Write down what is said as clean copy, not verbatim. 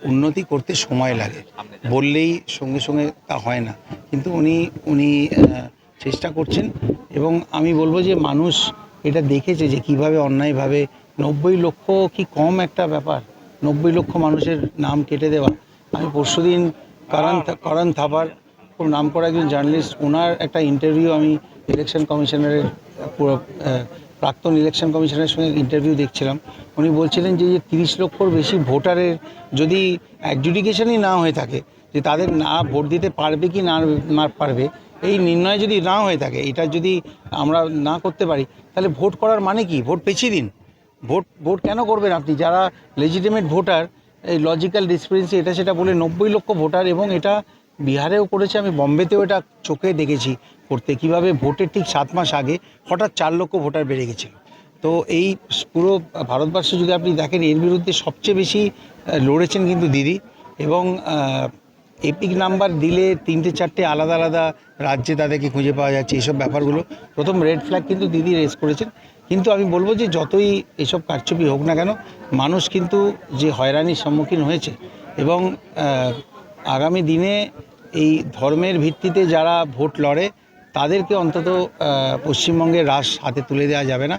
উন্নতি করতে সময় লাগে, বললেই সঙ্গে সঙ্গে তা হয় না, কিন্তু উনি চেষ্টা করছেন। এবং আমি বলবো যে মানুষ এটা দেখেছে যে কিভাবে অন্যায়ভাবে 90 লক্ষ কি কম একটা ব্যাপার, 90 লক্ষ মানুষের নাম কেটে দেওয়া। আমি পরশুদিন করণ থাপার, খুব নামকরা একজন জার্নালিস্ট, ওনার একটা ইন্টারভিউ আমি ইলেকশন কমিশনারের পুরো প্রাক্তন ইলেকশন কমিশনারের সঙ্গে ইন্টারভিউ দেখছিলাম। উনি বলছিলেন যে 30 লক্ষর বেশি ভোটারের যদি অ্যাডজুডিকেশনই না হয়ে থাকে, যে তাদের না ভোট দিতে পারবে কি না পারবে এই নির্ণয় যদি না হয়ে থাকে, এটা যদি আমরা না করতে পারি, তাহলে ভোট করার মানে কি? ভোট পেছিয়ে দিন। ভোট কেন করবেন আপনি? যারা লেজিটিমেট ভোটার, এই লজিক্যাল ডিসক্রিপেন্সি এটা সেটা বলে 90 লক্ষ ভোটার, এবং এটা বিহারেও করেছে, আমি বম্বেতেও এটা চোখে দেখেছি করতে, কীভাবে ভোটের ঠিক 7 মাস আগে হঠাৎ 4 লক্ষ ভোটার বেড়ে গেছিল। তো এই পুরো ভারতবর্ষে যদি আপনি দেখেন, এর বিরুদ্ধে সবচেয়ে বেশি লড়েছেন কিন্তু দিদি। এবং এপিক নাম্বার দিলে 3-4টে আলাদা আলাদা রাজ্যে তাদেরকে খুঁজে পাওয়া যাচ্ছে, এইসব ব্যাপারগুলো প্রথম রেড ফ্ল্যাগ কিন্তু দিদি রেজ করেছেন। কিন্তু আমি বলবো যে যতই এসব কারচুপি হোক না কেন, মানুষ কিন্তু যে হয়রানির সম্মুখীন হয়েছে, এবং আগামী দিনে এই ধর্মের ভিত্তিতে যারা ভোট লড়ে তাদেরকে অন্তত পশ্চিমবঙ্গের রাশ হাতে তুলে দেওয়া যাবে না।